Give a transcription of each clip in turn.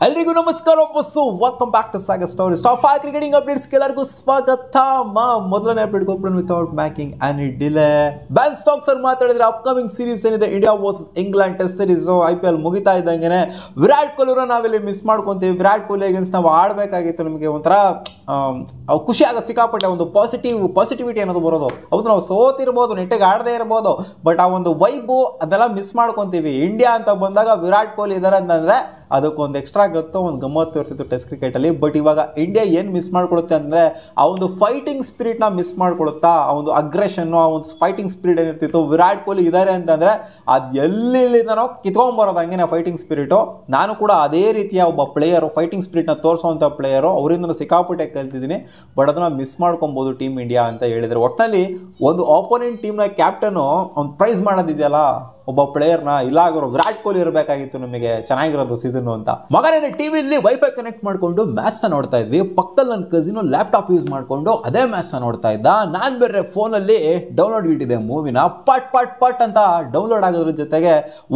ಎಲ್ರಿಗೂ ನಮಸ್ಕಾರ ಬಸ್ಸು welcome back to Sagar story top 5 cricketing updates ಎಲ್ಲರಿಗೂ ಸ್ವಾಗತ. ಮೊದಲನೇ ಅಪ್ಡೇಟ್ ಹೋಗ್ಬಿಟ್ಟು without making any delay Ben Stokes ಅವರು ಮಾತಾಡಿದ್ರೆ ಅಪ್ಕಮಿಂಗ್ ಸೀರೀಸ್ ಏನಿದೆ India versus England test series IPL ಮುಗಿತಾ ಇದ್ದಂಗೆ ವಿರಾಟ್ ಕೊಹ್ಲಿ ನಾವಿಲ್ಲಿ ಮಿಸ್ ಮಾಡ್ಕೊಂತೀವಿ. ವಿರಾಟ್ ಕೊಹ್ಲಿ ಅಗೇನ್ಸ್ಟ್ ನಾವು ಆಡಬೇಕಾಗಿತ್ತು. ನಮಗೆ ಒಂಥರ ಖುಷಿ ಆಗುತ್ತೆ ಸಿಕ್ಕಾಪಟ್ಟೆ. ಒಂದು ಪಾಸಿಟಿವಿಟಿ ಅನ್ನೋದು ಬರೋದು. ಹೌದು, ನಾವು ಸೋತಿರ್ಬೋದು, ನೆಟ್ಟಿಗೆ ಆಡದೇ ಇರ್ಬೋದು, ಬಟ್ ಆ ಒಂದು ವೈಬು ಅದೆಲ್ಲ ಮಿಸ್ ಮಾಡ್ಕೊತೀವಿ. ಇಂಡಿಯಾ ಅಂತ ಬಂದಾಗ ವಿರಾಟ್ ಕೊಹ್ಲಿ ಇದ್ದಾರೆ ಅಂತಂದರೆ ಅದಕ್ಕೊಂದು ಎಕ್ಸ್ಟ್ರಾ ಗೊತ್ತು, ಒಂದು ಗಮ್ಮತ್ತು ಇರ್ತಿತ್ತು ಟೆಸ್ಟ್ ಕ್ರಿಕೆಟಲ್ಲಿ. ಬಟ್ ಇವಾಗ ಇಂಡಿಯಾ ಏನು ಮಿಸ್ ಮಾಡ್ಕೊಳ್ಳುತ್ತೆ ಅಂದರೆ ಆ ಒಂದು ಫೈಟಿಂಗ್ ಸ್ಪಿರಿಟ್ನ ಮಿಸ್ ಮಾಡ್ಕೊಳ್ಳುತ್ತಾ. ಆ ಒಂದು ಅಗ್ರೆಷನ್ನು, ಆ ಒಂದು ಫೈಟಿಂಗ್ ಸ್ಪಿರಿಟ್ ಏನಿರ್ತಿತ್ತು. ವಿರಾಟ್ ಕೊಹ್ಲಿ ಇದ್ದಾರೆ ಅಂತಂದರೆ ಅದು ಎಲ್ಲಿಂದನೋ ಕಿತ್ಕೊಂಬರೋದು ಹಂಗೆ ಫೈಟಿಂಗ್ ಸ್ಪಿರಿಟು. ನಾನು ಕೂಡ ಅದೇ ರೀತಿಯ ಒಬ್ಬ ಪ್ಲೇಯರು, ಫೈಟಿಂಗ್ ಸ್ಪಿರಿಟ್ನ ತೋರಿಸೋವಂಥ ಪ್ಲೇಯರು. ಅವರಿಂದ ಸಿಕ್ಕಾಪಟ್ಟೆ ಕಲ್ತಿದ್ದೀನಿ, ಬಟ್ ಅದನ್ನು ಮಿಸ್ ಮಾಡ್ಕೊಬೋದು ಟೀಮ್ ಇಂಡಿಯಾ ಅಂತ ಹೇಳಿದರೆ. ಒಟ್ಟಿನಲ್ಲಿ ಒಂದು ಆಪೋನೆಂಟ್ ಟೀಮ್ನ ಕ್ಯಾಪ್ಟನು ಒಂದು ಪ್ರೈಸ್ ಮಾಡೋದಿದೆಯಲ್ಲ ಒಬ್ಬ ಪ್ಲೇಯರ್ನ, ಇಲ್ಲ ಆಗೋರು ವಿರಾಟ್ ಕೊಹ್ಲಿ ಇರಬೇಕಾಗಿತ್ತು ನಮಗೆ ಚೆನ್ನಾಗಿರೋದು ಸೀಸನ್ನು ಅಂತ. ಮಗನೇ ಟಿವಿಲಿ ವೈಫೈ ಕನೆಕ್ಟ್ ಮಾಡಿಕೊಂಡು ಮ್ಯಾಚ್ನ ನೋಡ್ತಾ ಇದ್ವಿ. ಪಕ್ಕದಲ್ಲಿ ನನ್ನ ಕಸಿನು ಲ್ಯಾಪ್ಟಾಪ್ ಯೂಸ್ ಮಾಡಿಕೊಂಡು ಅದೇ ಮ್ಯಾಚ್ನ ನೋಡ್ತಾ ಇದ್ದ. ನಾನು ಬೇರೆ ಫೋನಲ್ಲಿ ಡೌನ್ಲೋಡ್ ಇಟ್ಟಿದ್ದೆ ಮೂವಿನ. ಪಟ್ ಅಂತ ಡೌನ್ಲೋಡ್ ಆಗೋದ್ರ ಜೊತೆಗೆ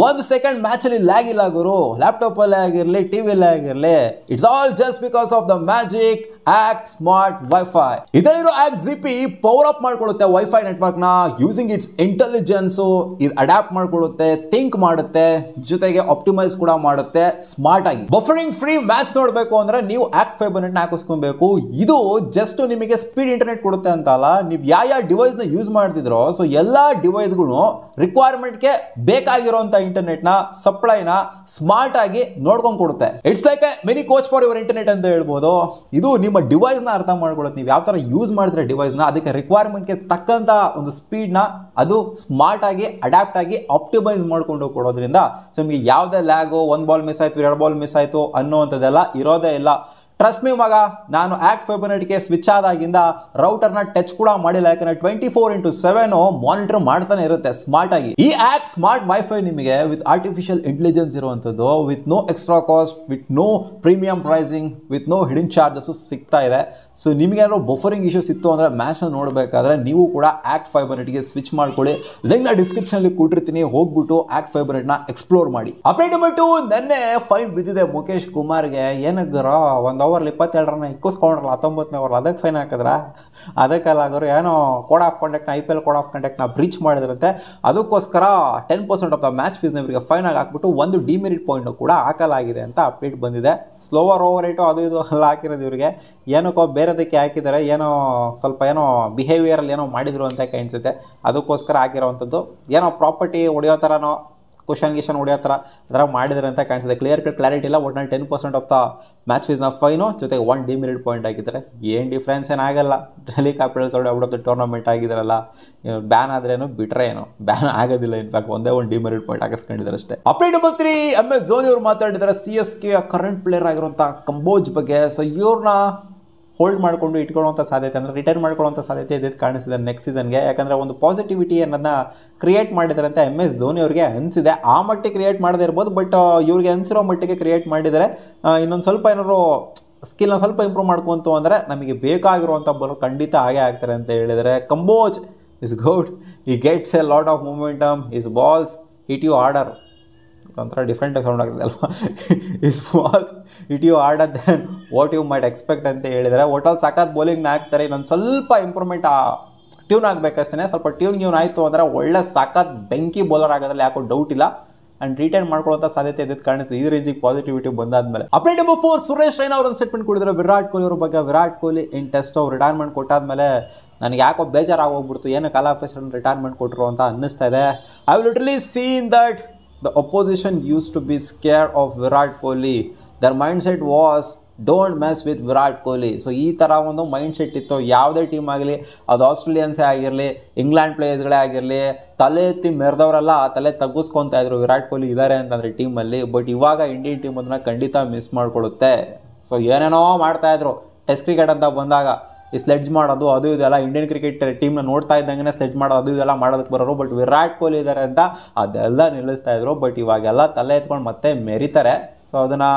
1 ಸೆಕೆಂಡ್ ಮ್ಯಾಚಲ್ಲಿ ಲ್ಯಾಗ್ ಇಲ್ಲ ಗುರು. ಲ್ಯಾಪ್ಟಾಪಲ್ಲೇ ಆಗಿರಲಿ, ಟಿವಿಯಲ್ಲೇ ಆಗಿರಲಿ, it's all just because of the magic ACT smart WiFi. ಇದರಲ್ಲಿರೋ ಆಕ್ಟ್ ಜಿಪಿ ಪವರ್ ಅಪ್ ಮಾಡ್ಕೊಳ್ಳುತ್ತೆ ವೈಫೈ ನೆಟ್ವರ್ಕ್ನ ಯೂಸಿಂಗ್ ಇಟ್ಸ್ ಇಂಟೆಲಿಜೆನ್ಸು. ಇದು ಅಡ್ಯಾಪ್ಟ್ ಮಾಡ್ಕೊಳ್ಳುತ್ತೆ, ಥಿಂಕ್ ಮಾಡುತ್ತೆ, ಜೊತೆಗೆ ಆಪ್ಟಿಮೈಸ್ ಕೂಡ ಮಾಡುತ್ತೆ ಸ್ಮಾರ್ಟ್ ಆಗಿ. ಬಫರಿಂಗ್ ಫ್ರೀ ಮ್ಯಾಚ್ ನೋಡಬೇಕು ಅಂದ್ರೆ ನೀವು ಆಕ್ಟ್ ಫೈಬರ್ ನೆಟ್ನ ಹಾಕಿಸ್ಕೊಬೇಕು. ಇದು ಜಸ್ಟ್ ನಿಮಗೆ ಸ್ಪೀಡ್ ಇಂಟರ್ನೆಟ್ ಕೊಡುತ್ತೆ ಅಂತ ಅಲ್ಲ, ನೀವು ಯಾವ ಡಿವೈಸ್ನ ಯೂಸ್ ಮಾಡ್ತಿದ್ರೋ ಸೊ ಎಲ್ಲ ಡಿವೈಸ್ಗಳು ರಿಕ್ವೈರ್ಮೆಂಟ್ಗೆ ಬೇಕಾಗಿರೋಂಥ ಇಂಟರ್ನೆಟ್ನ ಸಪ್ಲೈನ ಸ್ಮಾರ್ಟ್ ಆಗಿ ನೋಡ್ಕೊಂಡು ಕೊಡುತ್ತೆ. It's like A mini coach for your internet ಅಂತ ಹೇಳ್ಬೋದು. ಇದು ನಿಮ್ಮ ಡಿವೈಸ್ನ ಅರ್ಥ ಮಾಡ್ಕೊಳ್ಳುತ್ತೆ. ನೀವು ಯಾವ ಥರ ಯೂಸ್ ಮಾಡಿದ್ರೆ ಡಿವೈಸ್ನ, ಅದಕ್ಕೆ ರಿಕ್ವೈರ್ಮೆಂಟ್ಗೆ ತಕ್ಕಂಥ ಒಂದು ಸ್ಪೀಡ್ನ ಅದು ಸ್ಮಾರ್ಟ್ ಆಗಿ ಅಡ್ಯಾಪ್ಟ್ ಆಗಿ ಆಪ್ಟಿಮೈಸ್ ಮಾಡಿಕೊಂಡು ಕೊಡೋದ್ರಿಂದ ಸೊ ನಿಮಗೆ ಯಾವುದೇ ಲ್ಯಾಗು, 1 ಬಾಲ್ ಮಿಸ್ ಆಯಿತು, 2 ಬಾಲ್ ಮಿಸ್ ಆಯಿತು ಅನ್ನೋವಂಥದ್ದೆಲ್ಲ ಇರೋದೇ ಇಲ್ಲ. ಟ್ರಸ್ಟ್ ಮೀ ಮಗ, ನಾನು ಆಕ್ಟ್ ಫೈಬರ್ ನೆಟ್ಗೆ ಸ್ವಿಚ್ ಆದಾಗಿಂದ ರೌಟರ್ನ ಟಚ್ ಕೂಡ ಮಾಡಿಲ್ಲ. ಯಾಕಂದ್ರೆ 24/7 ಮಾನಿಟರ್ ಮಾಡ್ತಾನೆ ಇರುತ್ತೆ ಸ್ಮಾರ್ಟ್ ಆಗಿ. ಈ ಆಕ್ಟ್ ಸ್ಮಾರ್ಟ್ ವೈಫೈ ನಿಮಗೆ ವಿತ್ ಆರ್ಟಿಫಿಷಿಯಲ್ ಇಂಟೆಲಿಜೆನ್ಸ್ ಇರುವಂಥದ್ದು, with no extra cost, with no premium pricing, with no hidden charges ಸಿಗ್ತಾ ಇದೆ. ಸೊ ನಿಮಗೇನಾದ್ರು ಬಫರಿಂಗ್ ಇಶ್ಯೂಸ್ ಇತ್ತು ಅಂದರೆ ಮ್ಯಾಚ್ನ ನೋಡಬೇಕಾದ್ರೆ ನೀವು ಕೂಡ ಆಕ್ಟ್ ಫೈಬರ್ ನೆಟ್ಗೆ ಸ್ವಿಚ್ ಮಾಡ್ಕೊಳ್ಳಿ. ಲಿಂಕ್ನ ಡಿಸ್ಕ್ರಿಪ್ಷನಲ್ಲಿ ಕೊಟ್ಟಿರ್ತೀನಿ, ಹೋಗ್ಬಿಟ್ಟು ಆಕ್ಟ್ ಫೈಬರ್ ನೆಟ್ನ ಎಕ್ಸ್ಪ್ಲೋರ್ ಮಾಡಿ. ಅಪ್ಡೇಟ್ ಬಿಟ್ಟು ನೆನ್ನೆ ಫೈನ್ ಬಿದ್ದಿದೆ ಮುಖೇಶ್ ಕುಮಾರ್ಗೆ. ಏನಗ್ಗರ 1 ಓವರ್ 27 ರನ್ ಇಕ್ಕಿಸ್ಕೊಂಡ್ರಲ್ಲ 19ನೇ ಓವರ್, ಅದಕ್ಕೆ ಫೈನ್ ಹಾಕಿದ್ರ. ಅದಕ್ಕೆಲ್ಲಾಗೋರು ಏನೋ ಕೋಡ್ ಆಫ್ ಕಾಂಡಕ್ಟ್ನ IPL ಕೋಡ್ ಆಫ್ ಕಾಂಡಕ್ಟ್ನ ಬ್ರೀಚ್ ಮಾಡಿದ್ರಂತೆ. ಅದಕ್ಕೋಸ್ಕರ 10% ಆಫ್ ದ ಮ್ಯಾಚ್ ಫೀಸ್ನ ಇವರಿಗೆ ಫೈನ್ ಆಗಿ ಹಾಕ್ಬಿಟ್ಟು 1 ಡಿಮೆರಿಟ್ ಪಾಯಿಂಟ್ ಕೂಡ ಹಾಕಲಾಗಿದೆ ಅಂತ ಅಪ್ಡೇಟ್ ಬಂದಿದೆ. ಸ್ಲೋವರ್ ಓವರ್ ರೇಟು ಅದು ಇದು ಎಲ್ಲ ಹಾಕಿರೋದು ಇವರಿಗೆ. ಏನಕ್ಕೋ ಬೇರೆದಕ್ಕೆ ಹಾಕಿದ್ದಾರೆ, ಏನೋ ಸ್ವಲ್ಪ ಏನೋ ಬಿಹೇವಿಯರಲ್ಲಿ ಏನೋ ಮಾಡಿದ್ರು ಅಂತ ಕಾಣಿಸುತ್ತೆ. ಅದಕ್ಕೋಸ್ಕರ ಹಾಕಿರೋವಂಥದ್ದು. ಏನೋ ಪ್ರಾಪರ್ಟಿ ಹೊಡೆಯೋ ಥರನೋ ಗಿಶನ್ ಹೊಡೆಯೋ ಥರ ಅದರ ಮಾಡಿದ್ದಾರೆ ಅಂತ ಕಾಣಿಸುತ್ತೆ. ಕ್ಲಾರಿಟಿ ಇಲ್ಲ. ಒಟ್ನಲ್ಲಿ 10% ಆಫ್ ದ ಮ್ಯಾಚ್ ಫೀಸ್ನ ಫೈನು ಜೊತೆಗೆ 1 ಡಿಮೆರಿಟ್ ಪಾಯಿಂಟ್ ಆಗಿದ್ದಾರೆ. ಏನು ಡಿಫ್ರೆನ್ಸ್ ಏನಾಗಲ್ಲ. Delhi Capitals out of the tournament ಆಗಿದ್ದಾರಲ್ಲ, ಬ್ಯಾನ್ ಆದ್ರೇನು ಬಿಟ್ರೆ ಏನು ಬ್ಯಾನ್ ಆಗೋದಿಲ್ಲ. ಇನ್ಫ್ಯಾಕ್ಟ್ ಒಂದೇ 1 ಡಿಮೆರಿಟ್ ಪಾಯಿಂಟ್ ಹಾಕಿಸ್ಕೊಂಡಿದ್ದಾರೆ ಅಷ್ಟೇ. ಅಪ್ಡೇಟ್ ನಂಬರ್ 3, MS ಧೋನಿ ಅವರು ಮಾತಾಡಿದ್ದಾರೆ CSK ಕರೆಂಟ್ ಪ್ಲೇಯರ್ ಆಗಿರುವಂಥ ಕಂಬೋಜ್ ಬಗ್ಗೆ. ಸೊ ಇವ್ರನ್ನ ಹೋಲ್ಡ್ ಮಾಡಿಕೊಂಡು ಇಟ್ಕೊಳ್ಳುವಂಥ ಸಾಧ್ಯತೆ, ಅಂದರೆ ರಿಟರ್ನ್ ಮಾಡ್ಕೊಳ್ಳುವಂಥ ಸಾಧ್ಯತೆ ಇದೆ ಕಾಣಿಸ್ತಿದೆ ನೆಕ್ಸ್ಟ್ ಸೀಸನ್ಗೆ. ಯಾಕಂದರೆ ಒಂದು ಪಾಸಿಟಿವಿಟಿ ಅನ್ನೋದನ್ನ ಕ್ರಿಯೇಟ್ ಮಾಡಿದ್ದಾರೆ ಅಂತ MS ಧೋನಿ ಅವರಿಗೆ ಅನಿಸಿದೆ. ಆ ಮಟ್ಟಿಗೆ ಕ್ರಿಯೇಟ್ ಮಾಡದೇ ಇರ್ಬೋದು, ಬಟ್ ಇವ್ರಿಗೆ ಅನಿಸಿರೋ ಮಟ್ಟಿಗೆ ಕ್ರಿಯೇಟ್ ಮಾಡಿದ್ದಾರೆ. ಇನ್ನೊಂದು ಸ್ವಲ್ಪ ಏನಾದ್ರು ಸ್ಕಿಲ್ನ ಸ್ವಲ್ಪ ಇಂಪ್ರೂವ್ ಮಾಡ್ಕೊಂತು ಅಂದರೆ ನಮಗೆ ಬೇಕಾಗಿರುವಂಥ ಬರೋ ಖಂಡಿತ ಹಾಗೆ ಆಗ್ತಾರೆ ಅಂತ ಹೇಳಿದರೆ. Kamboj is good, he gets a lot of momentum, his balls hit you harder. ಒಂಥರ ಡಿಫ್ರೆಂಟ್ ಸೌಂಡ್ ಆಗ್ತದೆ ಅಲ್ವಾ. His balls hit you harder then what you might expect ಅಂತ ಹೇಳಿದರೆ. ಒಟ್ಟಲ್ಲಿ ಸಖತ್ ಬೌಲಿಂಗ್ನ ಹಾಕ್ತಾರೆ. ಇನ್ನೊಂದು ಸ್ವಲ್ಪ ಇಂಪ್ರೂವ್ಮೆಂಟ್ ಟ್ಯೂನ್ ಆಗಬೇಕಷ್ಟೇ. ಸ್ವಲ್ಪ ಟ್ಯೂನ್ ಆಯಿತು ಅಂದರೆ ಒಳ್ಳೆ ಸಖತ್ ಬೆಂಕಿ ಬೌಲರ್ ಆಗೋದ್ರಲ್ಲಿ ಯಾಕೋ ಡೌಟ್ ಇಲ್ಲ. ಆ್ಯಂಡ್ ರಿಟರ್ನ್ ಮಾಡ್ಕೊಳ್ಳೋಂಥ ಸಾಧ್ಯತೆ ಇದ್ದು ಕಾಣಿಸ್ತದೆ ಈ ರೇಂಜಿಗೆ ಪಾಸಿಟಿವಿಟಿ ಬಂದಾದ್ಮೇಲೆ. ಅಪ್ಡೇಟ್ ನಂಬರ್ 4, ಸುರೇಶ್ ರೈನಾ ಅವರು ಒಂದು ಸ್ಟೇಟ್ಮೆಂಟ್ ಕೊಟ್ಟಿದ್ದಾರೆ ವಿರಾಟ್ ಕೊಹ್ಲಿ ಅವ್ರ ಬಗ್ಗೆ. Virat Kohli in test retirement ಕೊಟ್ಟಾದ್ಮೇಲೆ ನನಗೆ ಯಾಕೋ ಬೇಜಾರಾಗೋಗ್ಬಿಡ್ತು, ಏನು ಕಾಲ ಆಫೀಸರ್ ರಿಟೈರ್ಮೆಂಟ್ ಕೊಟ್ಟರು ಅಂತ ಅನ್ನಿಸ್ತಾ ಇದೆ. I will literally seen that the opposition used to be scared of Virat Kohli. Their mindset was don't mess with Virat Kohli. So ಈ ಥರ ಒಂದು ಮೈಂಡ್ ಸೆಟ್ ಇತ್ತು. ಯಾವುದೇ ಟೀಮ್ ಆಗಲಿ, ಅದು ಆಸ್ಟ್ರೇಲಿಯನ್ಸೇ ಆಗಿರಲಿ, ಇಂಗ್ಲೆಂಡ್ ಪ್ಲೇಯರ್ಸ್ಗಳೇ ಆಗಿರಲಿ, ತಲೆ ಎತ್ತಿ ಮೆರೆದವರೆಲ್ಲ ತಲೆ ತಗ್ಗಿಸ್ಕೊತಾ ಇದ್ರು ವಿರಾಟ್ ಕೊಹ್ಲಿ ಇದ್ದಾರೆ ಅಂತಂದರೆ ಟೀಮಲ್ಲಿ. ಬಟ್ ಇವಾಗ ಇಂಡಿಯನ್ ಟೀಮ್ ಅದನ್ನು ಖಂಡಿತ ಮಿಸ್ ಮಾಡಿಕೊಳ್ಳುತ್ತೆ. ಸೊ ಏನೇನೋ ಮಾಡ್ತಾಯಿದ್ರು ಟೆಸ್ಟ್ ಕ್ರಿಕೆಟ್ ಅಂತ ಬಂದಾಗ. ಈ ಸ್ಲೆಡ್ಜ್ ಮಾಡೋದು ಅದು ಇದೆಲ್ಲ ಇಂಡಿಯನ್ ಕ್ರಿಕೆಟ್ ಟೀಮ್ನ ನೋಡ್ತಾ ಇದ್ದಂಗೆ ಸ್ಲೆಡ್ಜ್ ಮಾಡೋದು ಅದು ಇದೆಲ್ಲ ಮಾಡೋದಕ್ಕೆ ಬರೋರು. ಬಟ್ ವಿರಾಟ್ ಕೊಹ್ಲಿ ಇದ್ದಾರೆ ಅಂತ ಅದೆಲ್ಲ ನಿಲ್ಲಿಸ್ತಾ ಇದ್ರು. ಬಟ್ ಇವಾಗೆಲ್ಲ ತಲೆ ಎತ್ಕೊಂಡು ಮತ್ತೆ ಮೆರಿತಾರೆ. ಸೊ ಅದನ್ನು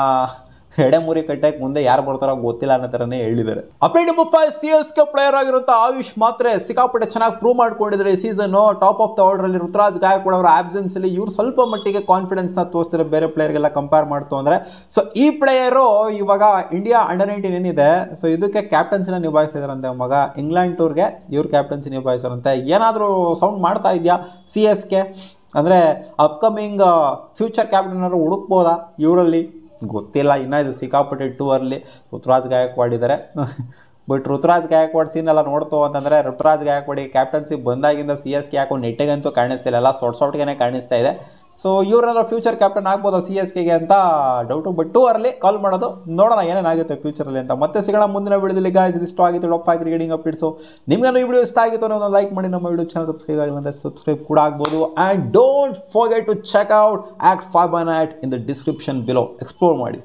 ಎಡೆಮುರಿ ಕಟ್ಟಕ್ಕೆ ಮುಂದೆ ಯಾರು ಬರ್ತಾರೋ ಗೊತ್ತಿಲ್ಲ ಅನ್ನೋ ಥರನೇ ಹೇಳಿದ್ದಾರೆ. ಅಪ್ಡೇಟ್ ನಂಬರ್ 5, CSK ಪ್ಲೇಯರ್ ಆಗಿರುವಂಥ ಆಯುಷ್ ಮಾತ್ರೆ ಸಿಕ್ಕಾಪಟ್ಟೆ ಚೆನ್ನಾಗಿ ಪ್ರೂವ್ ಮಾಡ್ಕೊಂಡಿದ್ದಾರೆ ಈ ಸೀಸನ್ನು. ಟಾಪ್ ಆಫ್ ದ ಆರ್ಡರಲ್ಲಿ ರುತುರಾಜ್ ಗಾಯಕ್ವಾಡ್ ಅವರ ಆಬ್ಸೆನ್ಸಲ್ಲಿ ಇವ್ರು ಸ್ವಲ್ಪ ಮಟ್ಟಿಗೆ ಕಾನ್ಫಿಡೆನ್ಸ್ನ ತೋರಿಸ್ತಾರೆ ಬೇರೆ ಪ್ಲೇಯರ್ಗೆಲ್ಲ ಕಂಪೇರ್ ಮಾಡ್ತು ಅಂದರೆ. ಸೊ ಈ ಪ್ಲೇಯರು ಇವಾಗ ಇಂಡಿಯಾ ಅಂಡರ್-19 ಏನಿದೆ, ಸೊ ಇದಕ್ಕೆ ಕ್ಯಾಪ್ಟನ್ಸಿನ ನಿಭಾಯಿಸ್ತಿದಾರಂತೆ. ಮಗ ಇಂಗ್ಲೆಂಡ್ ಟೂರ್ಗೆ ಇವ್ರು ಕ್ಯಾಪ್ಟನ್ಸಿ ನಿಭಾಯಿಸ್ತಾರಂತೆ. ಏನಾದರೂ ಸೌಂಡ್ ಮಾಡ್ತಾ ಇದೆಯಾ CSK? ಅಂದರೆ ಅಪ್ಕಮಿಂಗ್ ಫ್ಯೂಚರ್ ಕ್ಯಾಪ್ಟನ್ ಹುಡುಕ್ಬೋದಾ ಇವರಲ್ಲಿ? ಗೊತ್ತಿಲ್ಲ, ಇನ್ನೂ ಇದು ಸಿಕ್ಕಾಪಟ್ಟೆ ಟೂ ಅರ್ಲಿ. ರುತುರಾಜ್ ಗಾಯಕ್ವಾಡ್ ಇದ್ದಾರೆ. ಬಟ್ ರುತುರಾಜ್ ಗಾಯಕ್ವಾಡ್ ಸೀನೆಲ್ಲ ನೋಡ್ತು ಅಂತಂದರೆ ರುತುರಾಜ್ ಗಾಯಕ್ವಾಡಿಗೆ ಕ್ಯಾಪ್ಟನ್ಸಿ ಬಂದಾಗಿಂದ CSK ಯಾಕೋ ನೆಟ್ಟಿಗಂತೂ ಕಾಣಿಸ್ತಿಲ್ಲ, ಎಲ್ಲ ಸೊಟ್ಗೆ ಕಾಣಿಸ್ತಾ ಇದೆ. ಸೊ ಇವರೆಲ್ಲ ಫ್ಯೂಚರ್ ಕ್ಯಾಪ್ಟನ್ ಆಗ್ಬೋದಾ CSKಗೆ ಅಂತ ಡೌಟು. ಬಟ್ ಟೂ ಅರ್ಲಿ ಕಾಲ್ ಮಾಡೋದು, ನೋಡೋಣ ಏನೇನಾಗುತ್ತೆ ಫ್ಯೂಚರಲ್ಲಿ ಅಂತ. ಮತ್ತೆ ಸಿಗೋಣ ಮುಂದಿನ ವಿಡಿಯೋದಲ್ಲಿ. ಗಾಯ್ಸ್ ಇದಿಷ್ಟು ಆಗಿತ್ತು ಟಾಪ್ 5 ಕ್ರಿಕೆಟಿಂಗ್ ಅಪ್ಡೇಟ್ಸು. ನಿಮ್ಗೆ ಈ ವಿಡಿಯೋ ಇಷ್ಟ ಆಗಿತ್ತು ಅನ್ನೋ ಲೈಕ್ ಮಾಡಿ, ನಮ್ಮ ಯೂಟ್ಯೂಬ್ ಚಾನಲ್ ಸಬ್ಸ್ಕ್ರೈಬ್ ಆಗಿಲ್ಲ ಅಂದರೆ ಸಬ್ಸ್ಕ್ರೈಬ್ ಕೂಡ ಆಗ್ಬೋದು. And don't forget to check out Act 5 by Night in the description below. Explore ಮಾಡಿ.